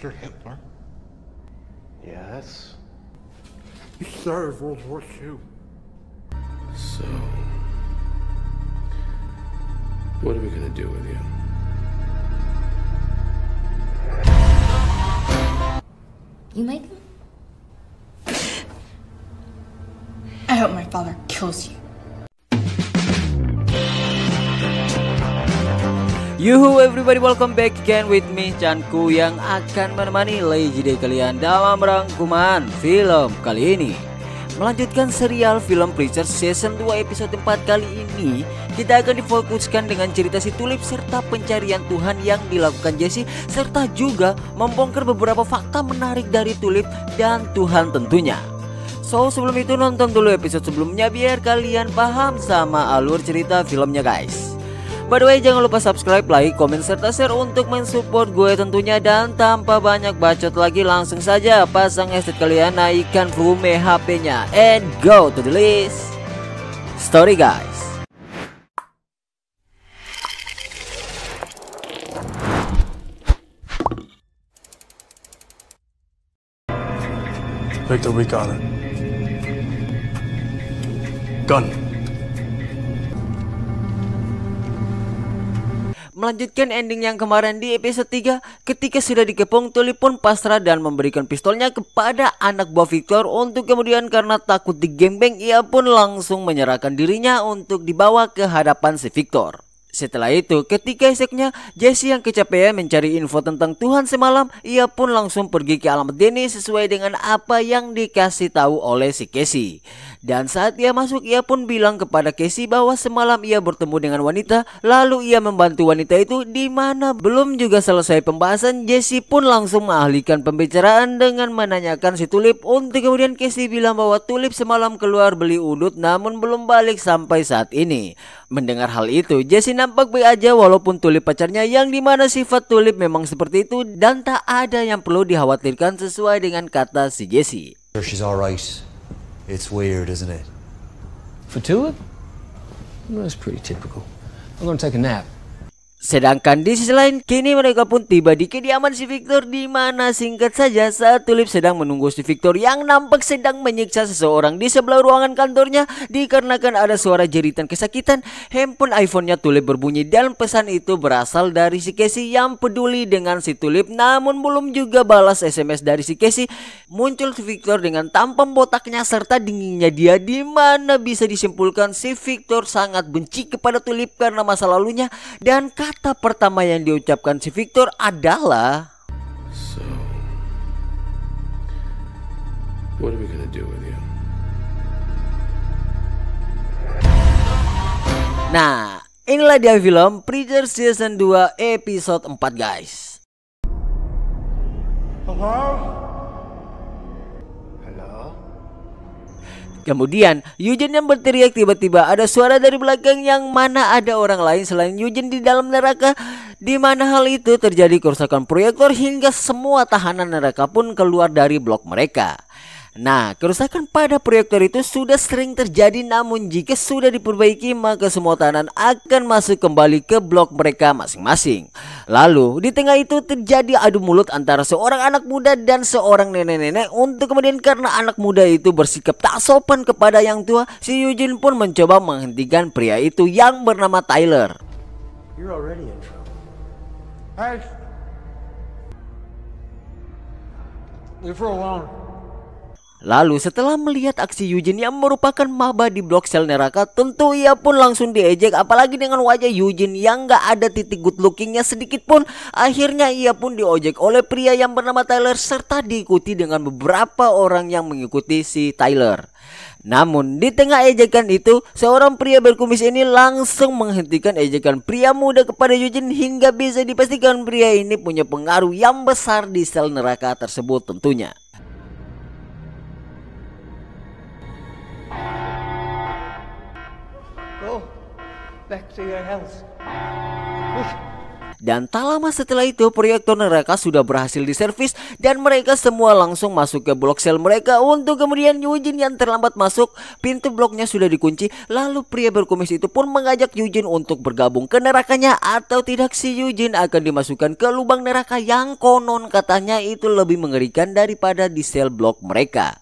You're Hitler. Yes. You started World War II. So, what are we gonna do with you? You made them? I hope my father kills you. Yuhu everybody, welcome back again with me Chanku yang akan menemani Lazy Day kalian dalam rangkuman film kali ini. Melanjutkan serial film Preacher season 2 episode 4 kali ini, kita akan difokuskan dengan cerita si Tulip serta pencarian Tuhan yang dilakukan Jesse, serta juga membongkar beberapa fakta menarik dari Tulip dan Tuhan tentunya. So sebelum itu nonton dulu episode sebelumnya biar kalian paham sama alur cerita filmnya guys. By the way, jangan lupa subscribe, like, komen, serta share untuk mensupport gue tentunya. Dan tanpa banyak bacot lagi, langsung saja pasang headset kalian, naikkan volume HP-nya, and go to the list story guys. Victor, we got it. Gun. Melanjutkan ending yang kemarin di episode 3, ketika sudah dikepung, Tulip pun pasrah dan memberikan pistolnya kepada anak buah Victor untuk kemudian karena takut digengbeng, ia pun langsung menyerahkan dirinya untuk dibawa ke hadapan si Victor. Setelah itu, ketika esoknya Jesse yang kecapean mencari info tentang Tuhan semalam, ia pun langsung pergi ke alamat Denny sesuai dengan apa yang dikasih tahu oleh si Casey. Dan saat ia masuk, ia pun bilang kepada Casey bahwa semalam ia bertemu dengan wanita, lalu ia membantu wanita itu. Di mana belum juga selesai pembahasan, Jesse pun langsung mengalihkan pembicaraan dengan menanyakan si Tulip, untuk kemudian Casey bilang bahwa Tulip semalam keluar beli udut namun belum balik sampai saat ini. Mendengar hal itu, Jesse nampak baik aja walaupun Tulip pacarnya, yang dimana sifat Tulip memang seperti itu dan tak ada yang perlu dikhawatirkan sesuai dengan kata si Jesse. She's all right. It's weird, isn't it? For Tulip? Well, that's pretty typical. I'm gonna take a nap. Sedangkan di sisi lain, kini mereka pun tiba di kediaman si Victor, di mana singkat saja saat Tulip sedang menunggu si Victor yang nampak sedang menyiksa seseorang di sebelah ruangan kantornya, dikarenakan ada suara jeritan kesakitan. Handphone iPhone-nya Tulip berbunyi dan pesan itu berasal dari si Casey yang peduli dengan si Tulip, namun belum juga balas SMS dari si Casey. Muncul si Victor dengan tampang botaknya serta dinginnya dia, di mana bisa disimpulkan si Victor sangat benci kepada Tulip karena masa lalunya. Dan kata pertama yang diucapkan si Victor adalah, So, what are we gonna do with you? nah inilah dia film Preacher season 2 episode 4 guys. Hello? Kemudian Eugene yang berteriak, tiba-tiba ada suara dari belakang yang mana ada orang lain selain Eugene di dalam neraka, di mana hal itu terjadi kerusakan proyektor hingga semua tahanan neraka pun keluar dari blok mereka. Nah, kerusakan pada proyektor itu sudah sering terjadi, namun jika sudah diperbaiki maka semua tahanan akan masuk kembali ke blok mereka masing-masing. Lalu di tengah itu terjadi adu mulut antara seorang anak muda dan seorang nenek-nenek, untuk kemudian karena anak muda itu bersikap tak sopan kepada yang tua, si Eugene pun mencoba menghentikan pria itu yang bernama Tyler. You're already in trouble. Hey! Leave her alone. Lalu setelah melihat aksi Eugene yang merupakan maba di blok sel neraka, tentu ia pun langsung diejek, apalagi dengan wajah Eugene yang gak ada titik good lookingnya sedikit pun. Akhirnya ia pun diojek oleh pria yang bernama Tyler serta diikuti dengan beberapa orang yang mengikuti si Tyler. Namun di tengah ejekan itu, seorang pria berkumis ini langsung menghentikan ejekan pria muda kepada Eugene, hingga bisa dipastikan pria ini punya pengaruh yang besar di sel neraka tersebut tentunya. Go back to your house. Dan tak lama setelah itu proyektor neraka sudah berhasil diservis dan mereka semua langsung masuk ke blok sel mereka untuk kemudian Eugene yang terlambat masuk. Pintu bloknya sudah dikunci, lalu pria berkumis itu pun mengajak Eugene untuk bergabung ke nerakanya, atau tidak si Eugene akan dimasukkan ke lubang neraka yang konon katanya itu lebih mengerikan daripada di sel blok mereka.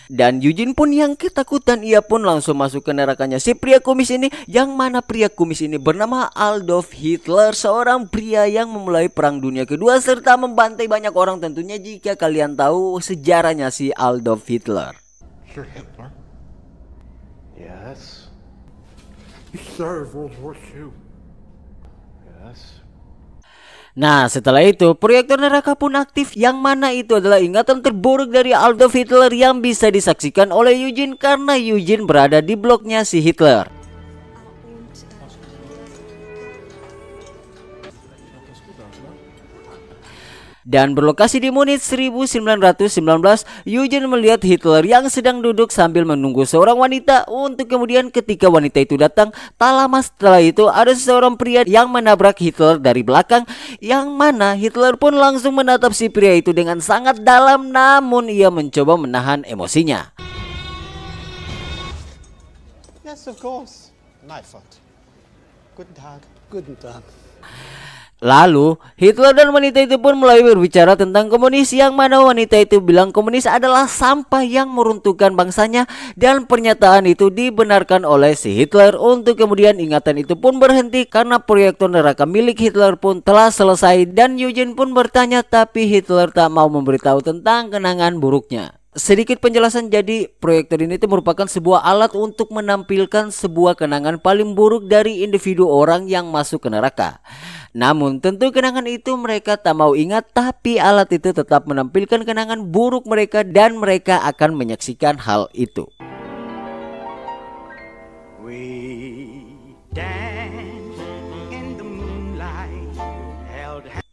Dan Eugene pun yang ketakutan, ia pun langsung masuk ke nerakanya si pria kumis ini, yang mana pria kumis ini bernama Adolf Hitler, seorang pria yang memulai Perang Dunia Kedua serta membantai banyak orang tentunya jika kalian tahu sejarahnya si Adolf Hitler. You're Hitler? Yes. You served World War II? Yes. Nah, setelah itu proyektor neraka pun aktif, yang mana itu adalah ingatan terburuk dari Adolf Hitler yang bisa disaksikan oleh Eugene karena Eugene berada di bloknya si Hitler. Dan berlokasi di Munich 1919, Eugene melihat Hitler yang sedang duduk sambil menunggu seorang wanita untuk kemudian ketika wanita itu datang, tak lama setelah itu ada seorang pria yang menabrak Hitler dari belakang, yang mana Hitler pun langsung menatap si pria itu dengan sangat dalam, namun ia mencoba menahan emosinya. Yes, of course. My fault. Guten Tag. Guten Tag. Lalu Hitler dan wanita itu pun mulai berbicara tentang komunis, yang mana wanita itu bilang komunis adalah sampah yang meruntuhkan bangsanya, dan pernyataan itu dibenarkan oleh si Hitler. Untuk kemudian ingatan itu pun berhenti karena proyektor neraka milik Hitler pun telah selesai, dan Eugene pun bertanya tapi Hitler tak mau memberitahu tentang kenangan buruknya. Sedikit penjelasan, jadi proyektor ini itu merupakan sebuah alat untuk menampilkan sebuah kenangan paling buruk dari individu orang yang masuk ke neraka. Namun tentu kenangan itu mereka tak mau ingat, tapi alat itu tetap menampilkan kenangan buruk mereka dan mereka akan menyaksikan hal itu.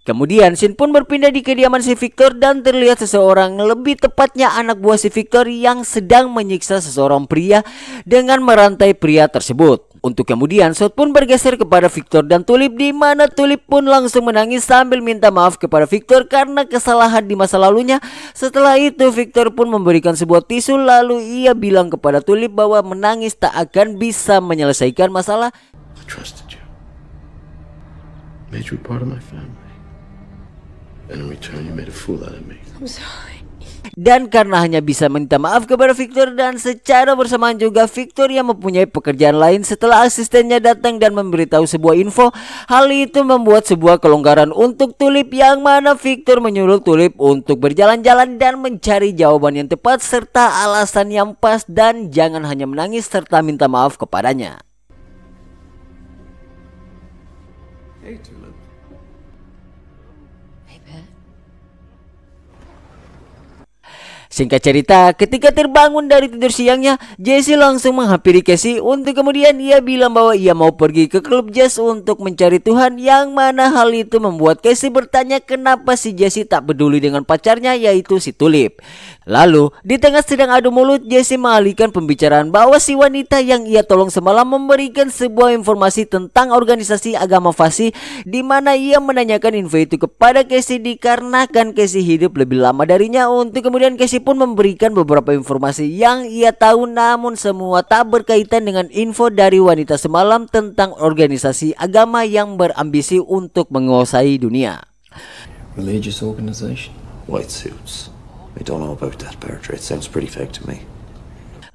Kemudian scene pun berpindah di kediaman si Victor dan terlihat seseorang, lebih tepatnya anak buah si Victor, yang sedang menyiksa seseorang pria dengan merantai pria tersebut. Untuk kemudian shot pun bergeser kepada Victor dan Tulip, di mana Tulip pun langsung menangis sambil minta maaf kepada Victor karena kesalahan di masa lalunya. Setelah itu Victor pun memberikan sebuah tisu, lalu ia bilang kepada Tulip bahwa menangis tak akan bisa menyelesaikan masalah. I trusted you. Made you part of my family. And in return you made a fool out of me. I'm sorry. Dan karena hanya bisa minta maaf kepada Victor, dan secara bersamaan juga Victor yang mempunyai pekerjaan lain setelah asistennya datang dan memberitahu sebuah info, hal itu membuat sebuah kelonggaran untuk Tulip, yang mana Victor menyuruh Tulip untuk berjalan-jalan dan mencari jawaban yang tepat serta alasan yang pas, dan jangan hanya menangis serta minta maaf kepadanya. Hey, Tulip. Hey, Pat. Singkat cerita, ketika terbangun dari tidur siangnya, Jesse langsung menghampiri Casey untuk kemudian ia bilang bahwa ia mau pergi ke klub jazz untuk mencari Tuhan, yang mana hal itu membuat Casey bertanya kenapa si Jesse tak peduli dengan pacarnya, yaitu si Tulip. Lalu, di tengah sedang adu mulut, Jesse mengalihkan pembicaraan bahwa si wanita yang ia tolong semalam memberikan sebuah informasi tentang organisasi agama Fasi, di mana ia menanyakan info itu kepada Casey dikarenakan Casey hidup lebih lama darinya. Untuk kemudian Casey pun memberikan beberapa informasi yang ia tahu, namun semua tak berkaitan dengan info dari wanita semalam tentang organisasi agama yang berambisi untuk menguasai dunia. Religious organization. White suits. I don't know about that, Berger. It sounds pretty fake to me.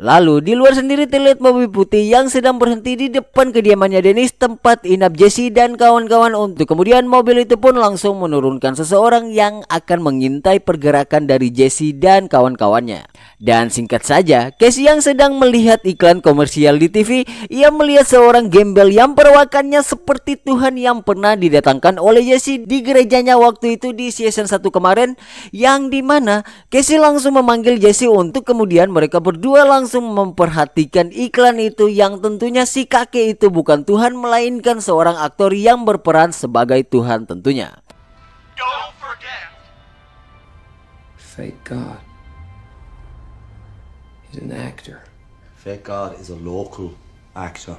Lalu di luar sendiri terlihat mobil putih yang sedang berhenti di depan kediamannya Dennis, tempat inap Jesse dan kawan-kawan. Untuk kemudian mobil itu pun langsung menurunkan seseorang yang akan mengintai pergerakan dari Jesse dan kawan-kawannya. Dan singkat saja, Casey yang sedang melihat iklan komersial di TV, ia melihat seorang gembel yang perawakannya seperti Tuhan yang pernah didatangkan oleh Jesse di gerejanya waktu itu di season 1 kemarin, yang dimana Casey langsung memanggil Jesse untuk kemudian mereka berdua langsung memperhatikan iklan itu, yang tentunya si kakek itu bukan Tuhan melainkan seorang aktor yang berperan sebagai Tuhan tentunya. Don't forget. Fake God. He's an actor. Fake God is a local actor.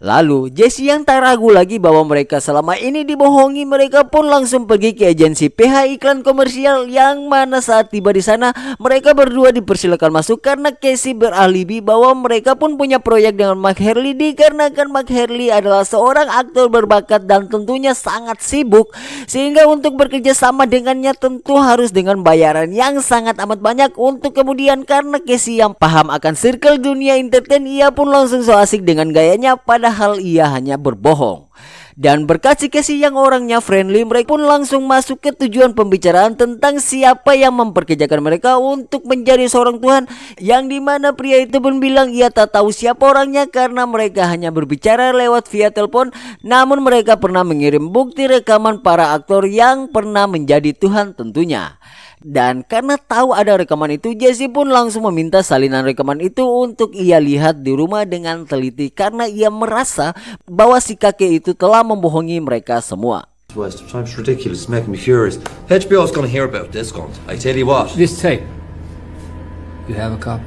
Lalu Jesse yang tak ragu lagi bahwa mereka selama ini dibohongi, mereka pun langsung pergi ke agensi PH iklan komersial, yang mana saat tiba di sana mereka berdua dipersilakan masuk karena Casey beralibi bahwa mereka pun punya proyek dengan Mark Hurley, dikarenakan Mark Hurley adalah seorang aktor berbakat dan tentunya sangat sibuk, sehingga untuk bekerja sama dengannya tentu harus dengan bayaran yang sangat amat banyak. Untuk kemudian karena Casey yang paham akan circle dunia entertain, ia pun langsung so asik dengan gayanya, padahal ia hanya berbohong. Dan berkat si Casey yang orangnya friendly, mereka pun langsung masuk ke tujuan pembicaraan tentang siapa yang memperkerjakan mereka untuk menjadi seorang Tuhan, yang dimana pria itu pun bilang ia tak tahu siapa orangnya karena mereka hanya berbicara lewat via telepon, namun mereka pernah mengirim bukti rekaman para aktor yang pernah menjadi Tuhan tentunya. Dan karena tahu ada rekaman itu, Jesse pun langsung meminta salinan rekaman itu untuk ia lihat di rumah dengan teliti, karena ia merasa bahwa si kakek itu telah membohongi mereka semua. Waste of time. It's ridiculous. It's making me furious. HBO's gonna hear about this, cunt. I tell you what. This tape. You have a copy?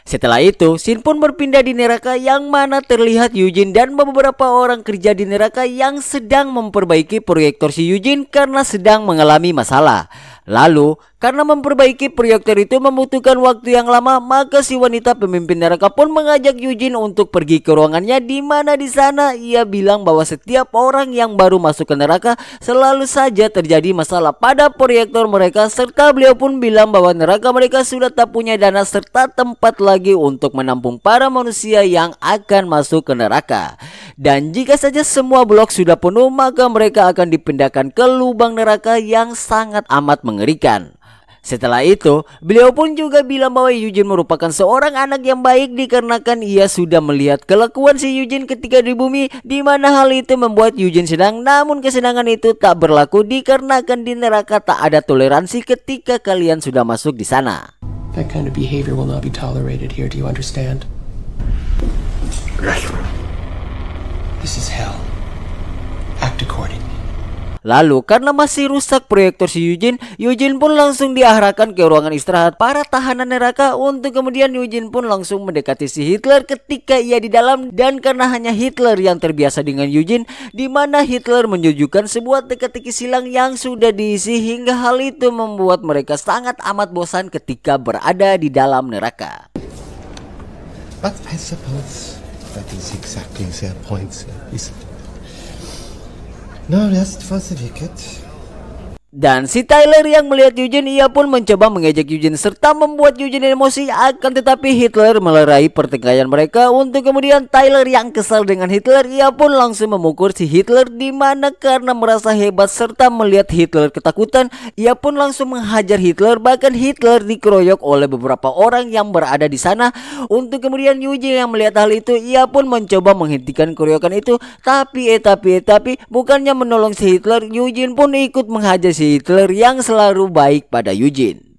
Setelah itu, scene pun berpindah di neraka, yang mana terlihat Eugene dan beberapa orang kerja di neraka yang sedang memperbaiki proyektor si Eugene karena sedang mengalami masalah. Lalu, karena memperbaiki proyektor itu membutuhkan waktu yang lama, maka si wanita pemimpin neraka pun mengajak Eugene untuk pergi ke ruangannya, di mana di sana ia bilang bahwa setiap orang yang baru masuk ke neraka selalu saja terjadi masalah pada proyektor mereka, serta beliau pun bilang bahwa neraka mereka sudah tak punya dana serta tempat lagi untuk menampung para manusia yang akan masuk ke neraka. Dan jika saja semua blok sudah penuh, maka mereka akan dipindahkan ke lubang neraka yang sangat amat mengerikan. Setelah itu, beliau pun juga bilang bahwa Eugene merupakan seorang anak yang baik, dikarenakan ia sudah melihat kelakuan si Eugene ketika di bumi, di mana hal itu membuat Eugene senang. Namun kesenangan itu tak berlaku dikarenakan di neraka tak ada toleransi ketika kalian sudah masuk di sana. That kind of behavior will not be tolerated here. Do you understand? Right. This is hell. Act accordingly. Lalu karena masih rusak proyektor si Eugene pun langsung diarahkan ke ruangan istirahat para tahanan neraka, untuk kemudian Eugene pun langsung mendekati si Hitler ketika ia di dalam. Dan karena hanya Hitler yang terbiasa dengan Eugene, di mana Hitler menunjukkan sebuah teka-teki silang yang sudah diisi, hingga hal itu membuat mereka sangat amat bosan ketika berada di dalam neraka. But I suppose that is exactly their point, isn't it? No rest for the wicked. Dan si Tyler yang melihat Eugene, ia pun mencoba mengejek Eugene serta membuat Eugene emosi. Akan tetapi Hitler melerai pertikaian mereka. Untuk kemudian Tyler yang kesal dengan Hitler, ia pun langsung memukul si Hitler, di mana karena merasa hebat serta melihat Hitler ketakutan, ia pun langsung menghajar Hitler. Bahkan Hitler dikeroyok oleh beberapa orang yang berada di sana. Untuk kemudian Eugene yang melihat hal itu, ia pun mencoba menghentikan keroyokan itu. Tapi bukannya menolong si Hitler, Eugene pun ikut menghajar si Hitler yang selalu baik pada Eugene.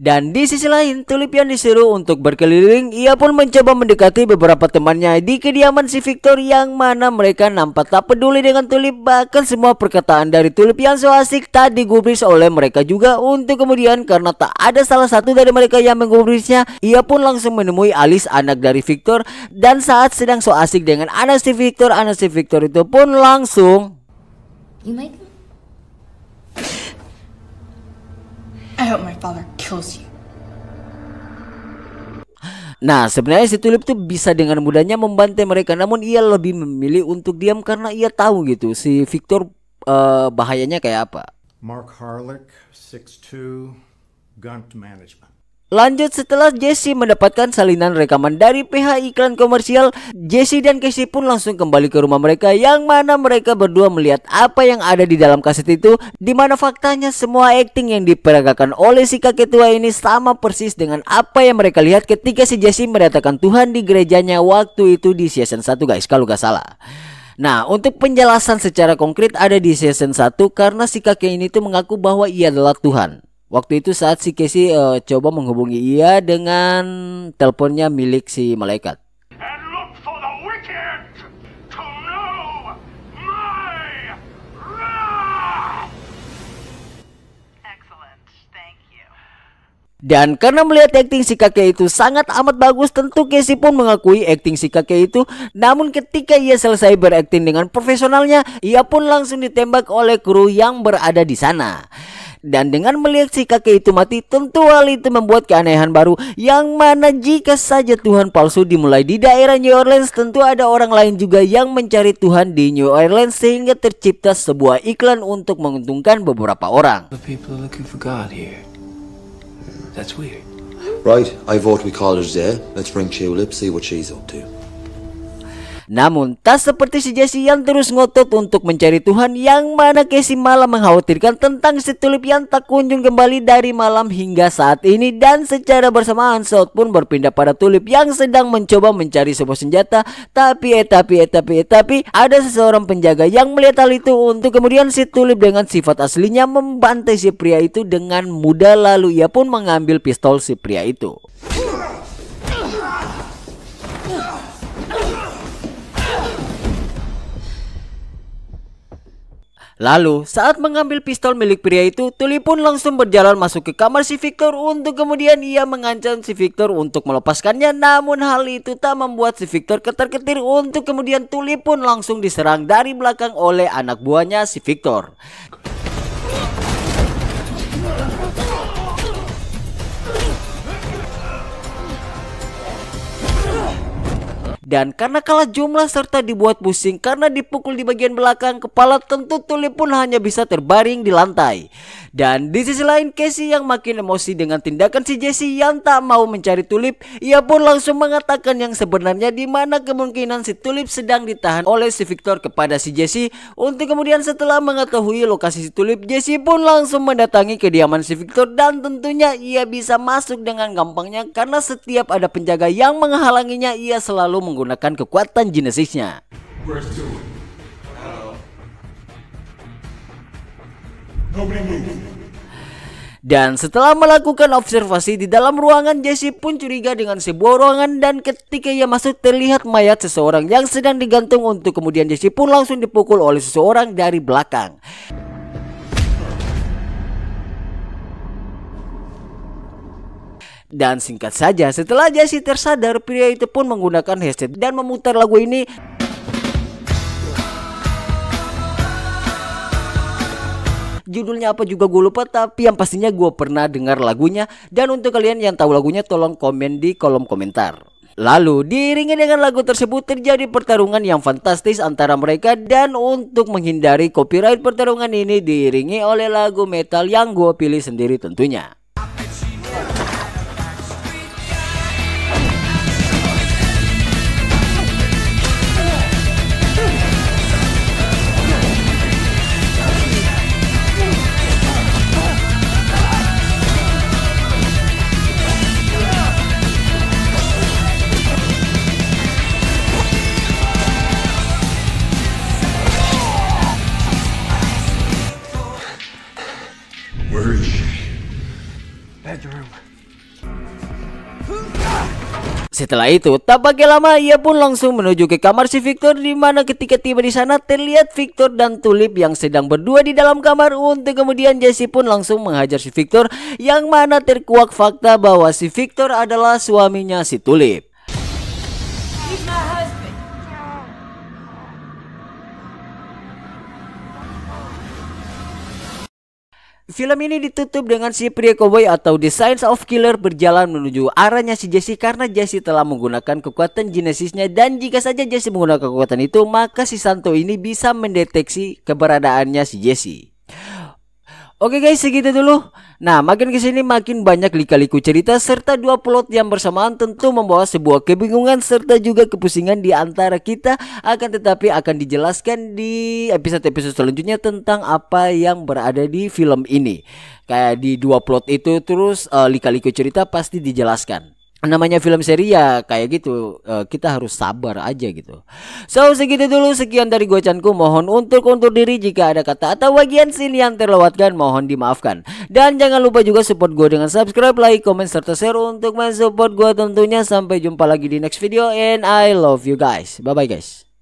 Dan di sisi lain, Tulip yang disuruh untuk berkeliling, ia pun mencoba mendekati beberapa temannya di kediaman si Victor, yang mana mereka nampak tak peduli dengan Tulip. Bahkan semua perkataan dari Tulip yang so asik tak digubris oleh mereka juga. Untuk kemudian karena tak ada salah satu dari mereka yang menggubrisnya, ia pun langsung menemui Alice, anak dari Victor. Dan saat sedang so asik dengan anak si Victor itu pun langsung, You make them? I hope my father kills you. Nah, sebenarnya si Tulip tuh bisa dengan mudahnya membantai mereka, namun ia lebih memilih untuk diam karena ia tahu gitu si Victor bahayanya kayak apa. Mark Harlick, 6'2", gun management. Lanjut, setelah Jesse mendapatkan salinan rekaman dari PH iklan komersial, Jesse dan Casey pun langsung kembali ke rumah mereka, yang mana mereka berdua melihat apa yang ada di dalam kaset itu, di mana faktanya semua acting yang diperagakan oleh si kakek tua ini sama persis dengan apa yang mereka lihat ketika si Jesse mendatangkan Tuhan di gerejanya waktu itu di season 1 guys, kalau gak salah. Nah, untuk penjelasan secara konkret ada di season 1 karena si kakek ini tuh mengaku bahwa ia adalah Tuhan. Waktu itu saat si Casey coba menghubungi ia dengan teleponnya milik si malaikat. And look for the wicked to know my wrath. Dan karena melihat akting si kakek itu sangat amat bagus, tentu Casey pun mengakui akting si kakek itu. Namun ketika ia selesai berakting dengan profesionalnya, ia pun langsung ditembak oleh kru yang berada di sana. Dan dengan melihat si kakek itu mati, tentu hal itu membuat keanehan baru, yang mana jika saja Tuhan palsu dimulai di daerah New Orleans, tentu ada orang lain juga yang mencari Tuhan di New Orleans, sehingga tercipta sebuah iklan untuk menguntungkan beberapa orang. The people are looking for God here. That's weird. Right, I vote we call it a day. Let's bring Tulip, see what she's up to. Namun tak seperti si Jesse yang terus ngotot untuk mencari Tuhan, yang mana Casey malah mengkhawatirkan tentang si Tulip yang tak kunjung kembali dari malam hingga saat ini. Dan secara bersamaan South pun berpindah pada Tulip yang sedang mencoba mencari sebuah senjata. Tapi ada seseorang penjaga yang melihat hal itu, untuk kemudian si Tulip dengan sifat aslinya membantai si pria itu dengan mudah. Lalu ia pun mengambil pistol si pria itu. Lalu saat mengambil pistol milik pria itu, Tulip pun langsung berjalan masuk ke kamar si Victor, untuk kemudian ia mengancam si Victor untuk melepaskannya. Namun hal itu tak membuat si Victor ketar-ketir, untuk kemudian Tulip pun langsung diserang dari belakang oleh anak buahnya si Victor. Dan karena kalah jumlah serta dibuat pusing karena dipukul di bagian belakang kepala, tentu Tulip pun hanya bisa terbaring di lantai. Dan di sisi lain, Casey yang makin emosi dengan tindakan si Jesse yang tak mau mencari Tulip, ia pun langsung mengatakan yang sebenarnya, di mana kemungkinan si Tulip sedang ditahan oleh si Victor kepada si Jesse. Untuk kemudian setelah mengetahui lokasi si Tulip, Jesse pun langsung mendatangi kediaman si Victor, dan tentunya ia bisa masuk dengan gampangnya karena setiap ada penjaga yang menghalanginya, ia selalu menggunakan kekuatan Genesisnya. Dan setelah melakukan observasi di dalam ruangan, Jesse pun curiga dengan sebuah ruangan, dan ketika ia masuk terlihat mayat seseorang yang sedang digantung. Untuk kemudian Jesse pun langsung dipukul oleh seseorang dari belakang. Dan singkat saja, setelah Jesse tersadar, pria itu pun menggunakan headset dan memutar lagu ini. Judulnya apa juga gue lupa, tapi yang pastinya gue pernah dengar lagunya. Dan untuk kalian yang tahu lagunya, tolong komen di kolom komentar. Lalu diiringi dengan lagu tersebut terjadi pertarungan yang fantastis antara mereka. Dan untuk menghindari copyright, pertarungan ini diiringi oleh lagu metal yang gue pilih sendiri tentunya. Setelah itu, tak pakai lama ia pun langsung menuju ke kamar si Victor, di mana ketika tiba di sana terlihat Victor dan Tulip yang sedang berdua di dalam kamar. Untuk kemudian Jesse pun langsung menghajar si Victor, yang mana terkuak fakta bahwa si Victor adalah suaminya si Tulip. Film ini ditutup dengan si pria cowboy atau The Science of Killer berjalan menuju arahnya si Jesse, karena Jesse telah menggunakan kekuatan Genesisnya. Dan jika saja Jesse menggunakan kekuatan itu, maka si Santo ini bisa mendeteksi keberadaannya si Jesse. Oke guys, segitu dulu. Nah, makin kesini makin banyak lika-liku cerita serta dua plot yang bersamaan, tentu membawa sebuah kebingungan serta juga kepusingan di antara kita. Akan tetapi akan dijelaskan di episode-episode selanjutnya tentang apa yang berada di film ini. Kayak di dua plot itu terus lika-liku cerita pasti dijelaskan. Namanya film seri ya kayak gitu, kita harus sabar aja gitu. So segitu dulu, sekian dari gua Chanku. Mohon untuk undur diri jika ada kata atau bagian scene yang terlewatkan, mohon dimaafkan. Dan jangan lupa juga support gua dengan subscribe, like, comment, serta share untuk mensupport gua tentunya. Sampai jumpa lagi di next video, and I love you guys. Bye bye guys.